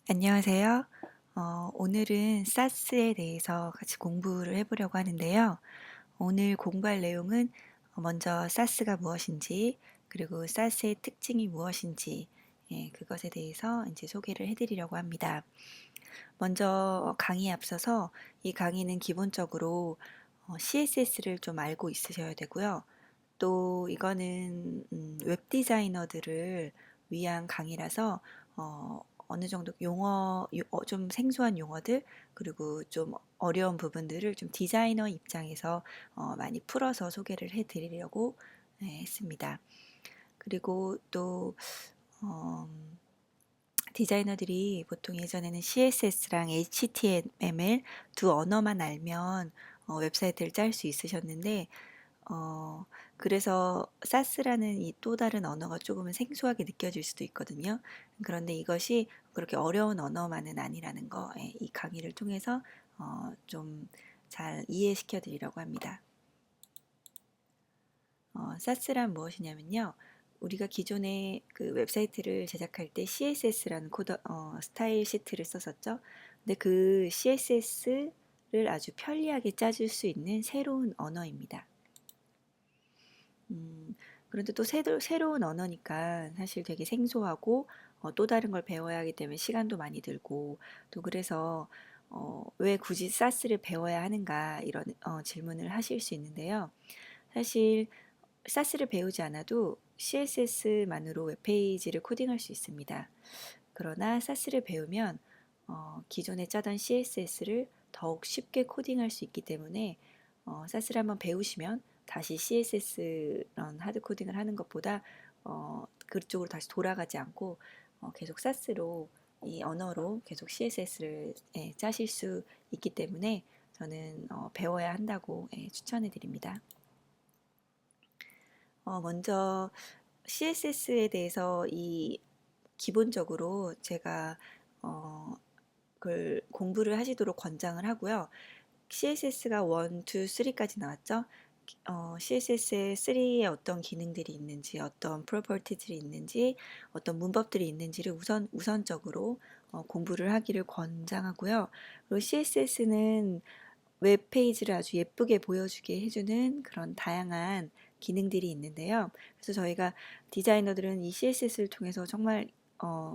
안녕하세요. 오늘은 사스에 대해서 같이 공부를 해보려고 하는데요. 오늘 공부할 내용은 먼저 사스가 무엇인지, 그리고 사스의 특징이 무엇인지, 그것에 대해서 이제 소개를 해드리려고 합니다. 먼저 강의에 앞서서 이 강의는 기본적으로 CSS를 좀 알고 있으셔야 되고요. 또 이거는 웹 디자이너들을 위한 강의라서 어느 정도 좀 생소한 용어들 그리고 좀 어려운 부분들을 좀 디자이너 입장에서 많이 풀어서 소개를 해드리려고 했습니다. 그리고 또 어, 디자이너들이 보통 예전에는 CSS랑 HTML 두 언어만 알면 웹사이트를 짤 수 있으셨는데 어, 그래서 사스라는 이 또 다른 언어가 조금은 생소하게 느껴질 수도 있거든요. 그런데 이것이 그렇게 어려운 언어만은 아니라는 거, 이 강의를 통해서 좀 잘 이해시켜 드리려고 합니다. 사스란 무엇이냐면요. 우리가 기존에 그 웹사이트를 제작할 때 CSS라는 스타일 시트를 썼었죠. 근데 그 CSS를 아주 편리하게 짜줄 수 있는 새로운 언어입니다. 음, 그런데 또 새로운 언어니까 사실 되게 생소하고 또 다른 걸 배워야 하기 때문에 시간도 많이 들고 또 그래서 왜 굳이 사스를 배워야 하는가 이런 질문을 하실 수 있는데요. 사실 사스를 배우지 않아도 CSS만으로 웹페이지를 코딩할 수 있습니다. 그러나 사스를 배우면 기존에 짜던 CSS를 더욱 쉽게 코딩할 수 있기 때문에 사스를 한번 배우시면 다시 CSS 런 하드 코딩을 하는 것보다 그쪽으로 다시 돌아가지 않고 계속 사스로 이 언어로 계속 CSS를 짜실 수 있기 때문에 저는 배워야 한다고 추천해 드립니다. 먼저 CSS에 대해서 이 기본적으로 제가 어, 그걸 공부를 하시도록 권장을 하고요. CSS가 1, 2, 3까지 나왔죠. CSS의 3에 어떤 기능들이 있는지, 어떤 프로퍼티들이 있는지, 어떤 문법들이 있는지를 우선적으로 공부를 하기를 권장하고요. 그리고 CSS는 웹페이지를 아주 예쁘게 보여주게 해주는 그런 다양한 기능들이 있는데요. 그래서 저희가 디자이너들은 이 CSS를 통해서 정말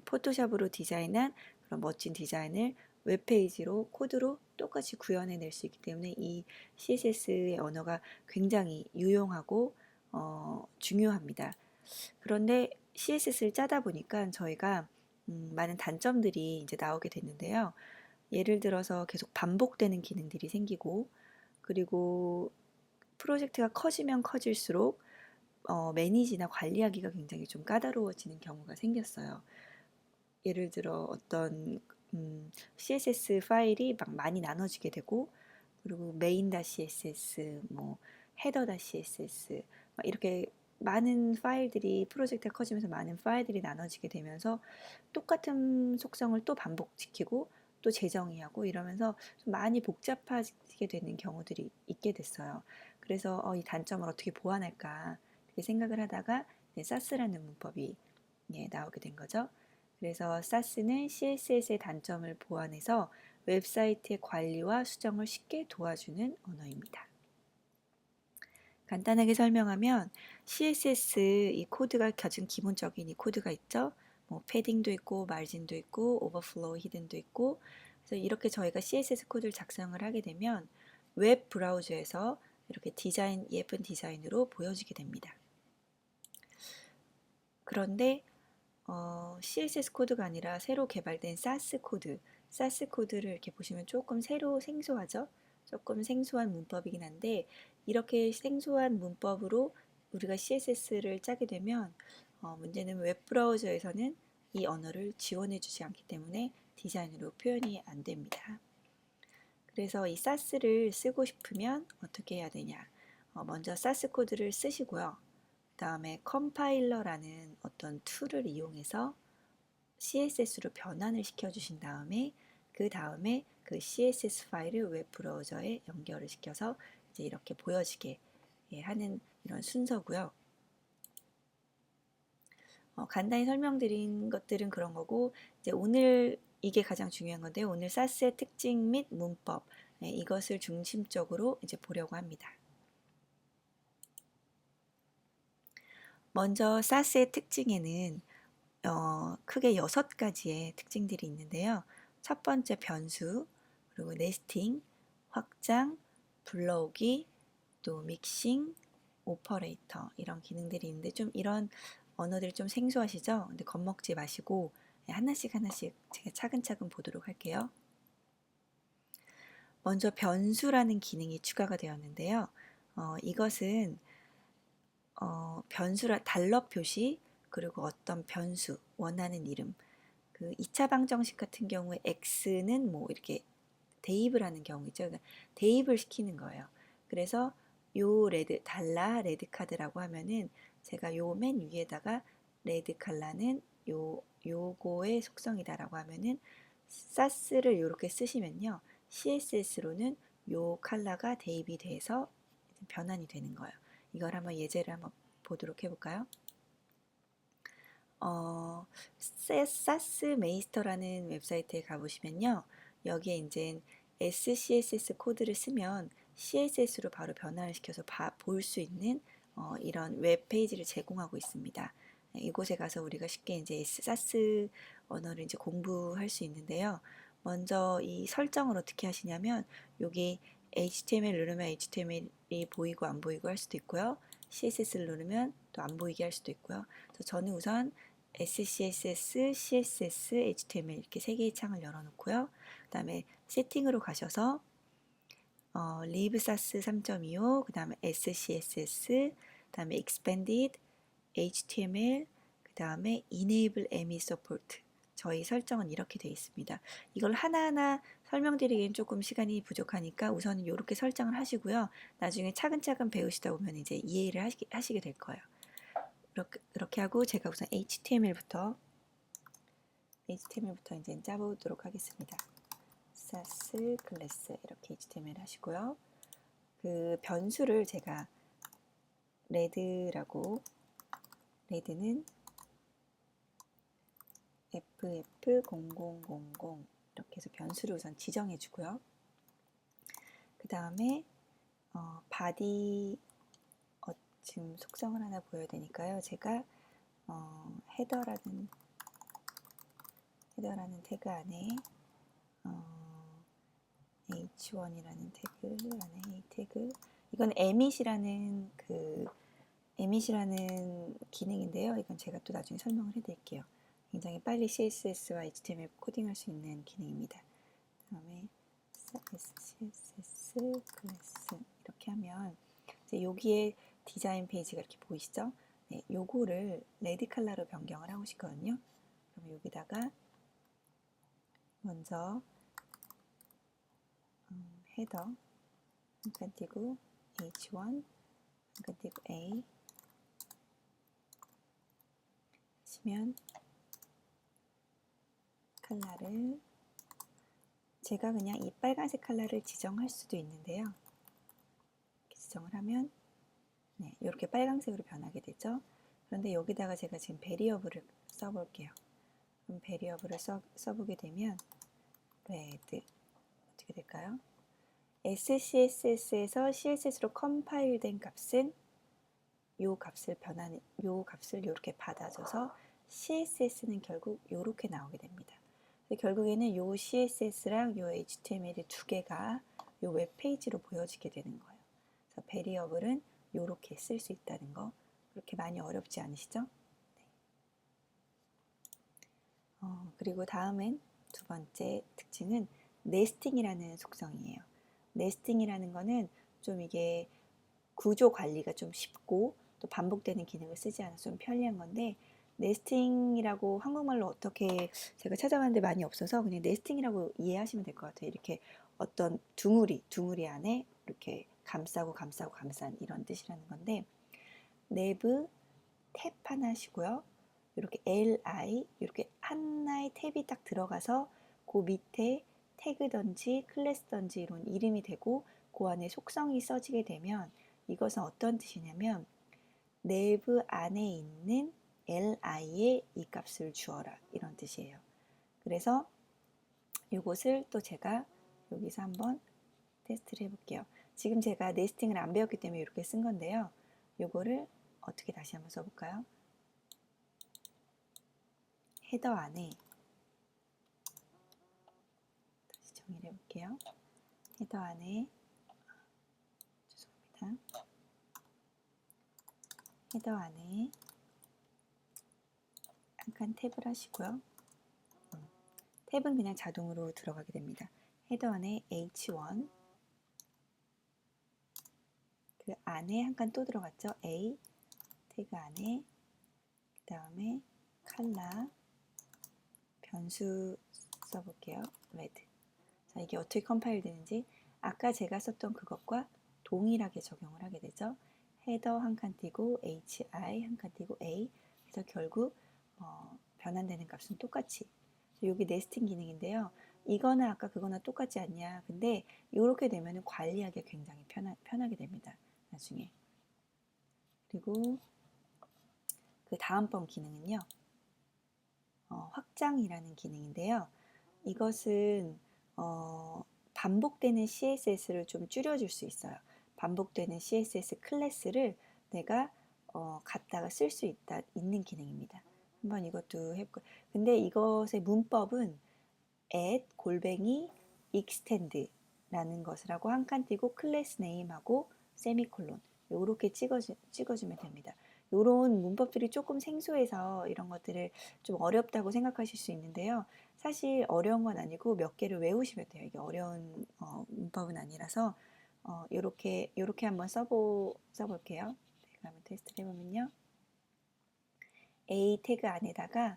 포토샵으로 디자인한 그런 멋진 디자인을 웹페이지로 코드로 똑같이 구현해낼 수 있기 때문에 이 CSS의 언어가 굉장히 유용하고 중요합니다. 그런데 CSS를 짜다 보니까 저희가 많은 단점들이 이제 나오게 됐는데요. 예를 들어서 계속 반복되는 기능들이 생기고 그리고 프로젝트가 커지면 커질수록 매니지나 관리하기가 굉장히 좀 까다로워지는 경우가 생겼어요. 예를 들어 어떤 CSS 파일이 막 많이 나눠지게 되고 그리고 main.css, 뭐 header.css 막 이렇게 많은 파일들이 프로젝트가 커지면서 많은 파일들이 나눠지게 되면서 똑같은 속성을 또 반복시키고 또 재정의하고 이러면서 좀 많이 복잡하게 되는 경우들이 있게 됐어요. 그래서 이 단점을 어떻게 보완할까 이렇게 생각을 하다가 사스라는 문법이 나오게 된 거죠. 그래서 사스는 CSS의 단점을 보완해서 웹사이트의 관리와 수정을 쉽게 도와주는 언어입니다. 간단하게 설명하면 CSS 이 코드가 가진 기본적인 이 코드가 있죠. 뭐 패딩도 있고 마진도 있고 오버플로우 히든도 있고 그래서 이렇게 저희가 CSS 코드를 작성을 하게 되면 웹 브라우저에서 이렇게 예쁜 디자인으로 보여지게 됩니다. 그런데 CSS 코드가 아니라 새로 개발된 사스 코드를 이렇게 보시면 조금 생소하죠? 조금 생소한 문법이긴 한데 이렇게 생소한 문법으로 우리가 CSS를 짜게 되면 문제는 웹 브라우저에서는 이 언어를 지원해 주지 않기 때문에 디자인으로 표현이 안 됩니다. 그래서 이 사스를 쓰고 싶으면 어떻게 해야 되냐? 먼저 사스 코드를 쓰시고요. 그다음에 컴파일러라는 어떤 툴을 이용해서 CSS로 변환을 시켜주신 다음에 그 다음에 그 CSS 파일을 웹 브라우저에 연결을 시켜서 이제 이렇게 보여지게 하는 이런 순서고요. 간단히 설명드린 것들은 그런 거고 이제 오늘 이게 가장 중요한 건데 오늘 사스의 특징 및 문법 이것을 중심적으로 이제 보려고 합니다. 먼저 사스의 특징에는 크게 6가지의 특징들이 있는데요. 첫 번째 변수, 그리고 네스팅, 확장, 불러오기, 또 믹싱, 오퍼레이터 이런 기능들이 있는데 좀 이런 언어들이 좀 생소하시죠? 근데 겁먹지 마시고 하나씩 제가 차근차근 보도록 할게요. 먼저 변수라는 기능이 추가가 되었는데요. 이것은 변수라 달러 표시 그리고 어떤 변수 원하는 이름 그 2차 방정식 같은 경우에 x는 뭐 이렇게 대입을 하는 경우있죠. 그러니까 대입을 시키는 거예요. 그래서 요 레드 카드라고 하면은 제가 요 맨 위에다가 레드 칼라는 요거의 속성이다라고 하면은 사스를 이렇게 쓰시면요. CSS로는 요 컬러가 대입이 돼서 변환이 되는 거예요. 이걸 한번 예제를 한번 보도록 해볼까요? 사스 메이스터라는 웹사이트에 가보시면요. 여기에 이제 SCSS 코드를 쓰면 CSS로 바로 변환을 시켜서 볼 수 있는 이런 웹페이지를 제공하고 있습니다. 이곳에 가서 우리가 쉽게 이제 사스 언어를 이제 공부할 수 있는데요. 먼저 이 설정을 어떻게 하시냐면 여기 HTML 누르면 HTML이 보이고 안 보이고 할 수도 있고요. CSS를 누르면 또 안 보이게 할 수도 있고요. 그래서 저는 우선 SCSS, CSS, HTML 이렇게 세 개의 창을 열어놓고요. 그 다음에 세팅으로 가셔서 libsas 3.25, 그 다음에 SCSS, 그 다음에 expanded, HTML, 그 다음에 enable ME support. 저희 설정은 이렇게 되어 있습니다. 이걸 하나하나 설명드리기엔 조금 시간이 부족하니까 우선은 이렇게 설정을 하시고요. 나중에 차근차근 배우시다 보면 이제 이해를 하시게 될 거예요. 그렇게 하고 제가 우선 HTML부터 이제 짜보도록 하겠습니다. 사스 클래스 이렇게 HTML 하시고요. 그 변수를 제가 레드는 FF0000 이렇게 해서 변수를 우선 지정해 주고요. 그 다음에 바디 지금 속성을 하나 보여야 되니까요. 제가 헤더라는 태그 안에 h1이라는 태그 안에 이 태그 이건 emit이라는 기능인데요. 이건 제가 또 나중에 설명을 해드릴게요. 굉장히 빨리 CSS와 HTML 코딩할 수 있는 기능입니다. 그다음에 CSS 클래스 이렇게 하면 이제 여기에 디자인 페이지가 이렇게 보이시죠? 네, 요거를 레드 컬러로 변경을 하고 싶거든요. 그러면 여기다가 먼저 헤더 한 칸 띄고 H1 한 칸 띄고 A 하시면 컬러를 제가 그냥 이 빨간색 컬러를 지정할 수도 있는데요. 이렇게 지정을 하면 네, 이렇게 빨간색으로 변하게 되죠. 그런데 여기다가 제가 지금 베리어블을 써볼게요. 그럼 베리어블을 써보게 되면 레드 어떻게 될까요? SCSS에서 CSS로 컴파일된 값은 요 값을 이렇게 받아줘서 CSS는 결국 이렇게 나오게 됩니다. 결국에는 요 CSS랑 요 HTML 두 개가 요 웹페이지로 보여지게 되는 거예요. 그래서 베리어블은 이렇게 쓸 수 있다는 거 그렇게 많이 어렵지 않으시죠? 네. 그리고 다음엔 두 번째 특징은 네스팅이라는 속성이에요. 네스팅이라는 거는 좀 이게 구조 관리가 좀 쉽고 또 반복되는 기능을 쓰지 않아서 좀 편리한 건데 네스팅이라고 한국말로 어떻게 제가 찾아봤는데 많이 없어서 그냥 네스팅이라고 이해하시면 될 것 같아요. 이렇게 어떤 둥우리 안에 이렇게 감싼 이런 뜻이라는 건데 내부 탭 하나시고요. 이렇게 li 이렇게 하나의 탭이 딱 들어가서 그 밑에 태그든지 클래스든지 이런 이름이 되고 그 안에 속성이 써지게 되면 이것은 어떤 뜻이냐면 내부 안에 있는 li에 이 값을 주어라 이런 뜻이에요. 그래서 요것을 또 제가 여기서 한번 테스트를 해볼게요. 지금 제가 네스팅을 안 배웠기 때문에 이렇게 쓴 건데요. 요거를 어떻게 다시 한번 써볼까요? 헤더 안에 다시 정의를 해볼게요. 헤더 안에 죄송합니다. 헤더 안에 한 칸 탭을 하시고요. 탭은 그냥 자동으로 들어가게 됩니다. 헤더 안에 H1 그 안에 한 칸 또 들어갔죠. A 태그 안에 그 다음에 컬러 변수 써볼게요. 레드. 자, 이게 어떻게 컴파일 되는지 아까 제가 썼던 그것과 동일하게 적용을 하게 되죠. 헤더 한 칸 띄고 HI 한 칸 띄고 A 그래서 결국 변환되는 값은 똑같이 여기 네스팅 기능인데요. 이거는 아까 그거나 똑같지 않냐. 근데 이렇게 되면 관리하기가 굉장히 편하게 됩니다. 나중에. 그리고 그 다음번 기능은요. 확장이라는 기능인데요. 이것은 반복되는 CSS를 좀 줄여줄 수 있어요. 반복되는 CSS 클래스를 내가 갖다가 쓸 수 있는 기능입니다. 한번 이것도 해볼까요? 근데 이것의 문법은 add 골뱅이 extend라는 것을 하고 한 칸 띄고 클래스 네임하고 세미콜론 이렇게 찍어주면 됩니다. 이런 문법들이 조금 생소해서 이런 것들을 좀 어렵다고 생각하실 수 있는데요. 사실 어려운 건 아니고 몇 개를 외우시면 돼요. 이게 어려운 문법은 아니라서 이렇게 한번 써볼게요. 제가 한번 테스트를 해보면요. A 태그 안에다가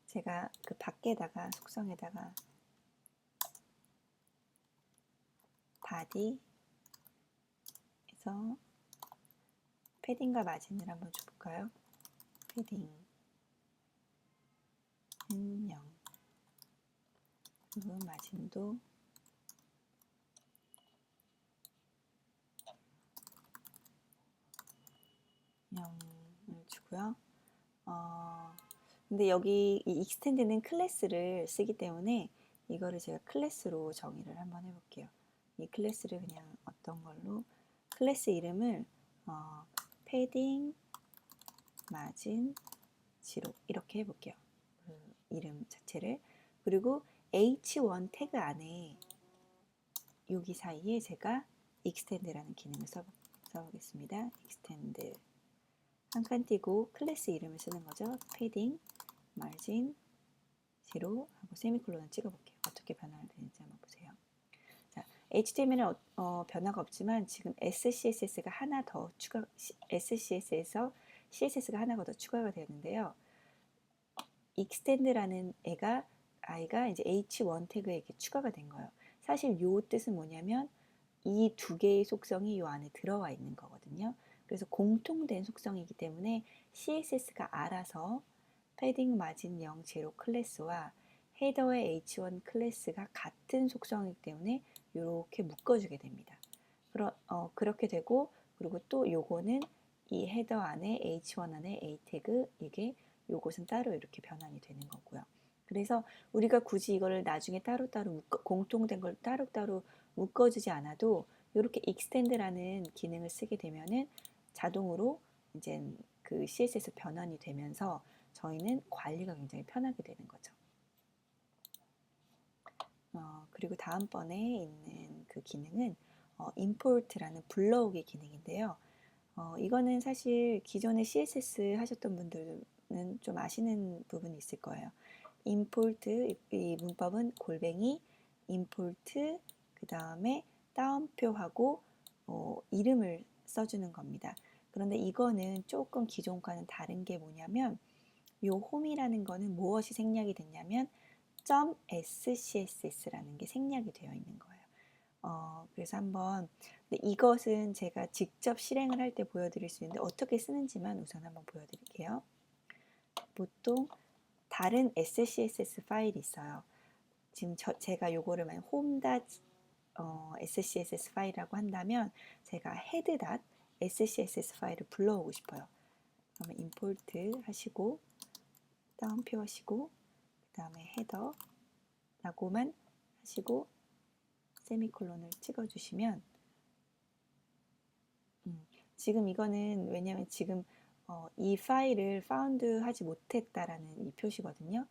제가 그 밖에다가 속성에다가 바디에서 패딩과 마진을 한번 줘볼까요? 패딩은 0 그리고 마진도 0을 주고요. 근데 여기 이 익스텐드는 클래스를 쓰기 때문에 이거를 제가 클래스로 정의를 한번 해볼게요. 이 클래스를 그냥 어떤 걸로 클래스 이름을 패딩 마진 지로 이렇게 해볼게요. 그 이름 자체를 그리고 H1 태그 안에 여기 사이에 제가 extend라는 기능을 써보겠습니다. extend 한 칸 띄고 클래스 이름을 쓰는 거죠. 패딩 마진 제로 하고 세미콜론을 찍어볼게요. 어떻게 변화가 되는지 한번 보세요. 자, HTML은 변화가 없지만 지금 SCSS가 하나 더 SCS에서 CSS가 하나가 더 추가가 되었는데요. extend라는 아이가 이제 H1 태그에 이렇게 추가가 된 거예요. 사실 요 뜻은 뭐냐면 이 두 개의 속성이 요 안에 들어와 있는 거거든요. 그래서 공통된 속성이기 때문에 CSS가 알아서 패딩 마진 0 제로 클래스와 헤더의 H1 클래스가 같은 속성이기 때문에 이렇게 묶어주게 됩니다. 그렇게 되고 그리고 또 요거는 이 헤더 안에 H1 안에 A 태그 이게 요것은 따로 이렇게 변환이 되는 거고요. 그래서 우리가 굳이 이거를 나중에 따로따로 공통된 걸 따로따로 묶어주지 않아도 이렇게 extend라는 기능을 쓰게 되면은 자동으로 이제 그 CSS 변환이 되면서 저희는 관리가 굉장히 편하게 되는 거죠. 그리고 다음번에 있는 그 기능은 import라는 불러오기 기능인데요. 이거는 사실 기존에 CSS 하셨던 분들은 좀 아시는 부분이 있을 거예요. import 이 문법은 골뱅이 import 그 다음에 따옴표하고 이름을 써주는 겁니다. 그런데 이거는 조금 기존과는 다른 게 뭐냐면 요 홈이라는 거는 무엇이 생략이 됐냐면 .scss라는 게 생략이 되어 있는 거예요. 그래서 한번 이것은 제가 직접 실행을 할 때 보여드릴 수 있는데 어떻게 쓰는지만 우선 한번 보여드릴게요. 보통 다른 SCSS 파일이 있어요. 지금 제가 요거를 만약 home.scss 파일이라고 한다면 제가 head.scss 파일을 불러오고 싶어요. 그러면 import 하시고 따옴표 하시고 그 다음에 헤더 라고만 하시고 세미콜론을 찍어주시면 지금 이거는 왜냐면 지금 이 파일을 파운드 하지 못했다라는 이 표시거든요.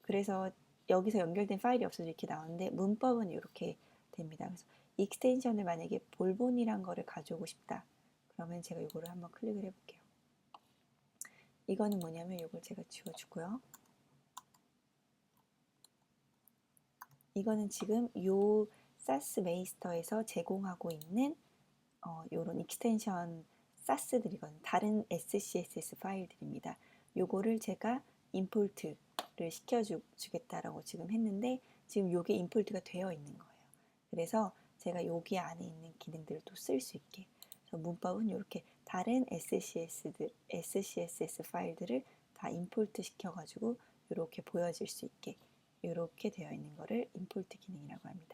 그래서 여기서 연결된 파일이 없어서 이렇게 나오는데 문법은 이렇게 됩니다. 그래서 익스텐션을 만약에 볼본이란 거를 가져오고 싶다. 그러면 제가 이거를 한번 클릭을 해볼게요. 이거는 뭐냐면 이걸 제가 지워주고요. 이거는 지금 요 사스 메이스터에서 제공하고 있는 요런 익스텐션 사스들이거든요. 다른 SCSS 파일들입니다. 요거를 제가 임포트를 시켜주겠다라고 지금 했는데 지금 요게 임포트가 되어 있는 거예요. 그래서 제가 여기 안에 있는 기능들을 또 쓸 수 있게. 그래서 문법은 이렇게 다른 SCSS 파일들을 다 임포트 시켜가지고 이렇게 보여질 수 있게 이렇게 되어 있는 거를 임포트 기능이라고 합니다.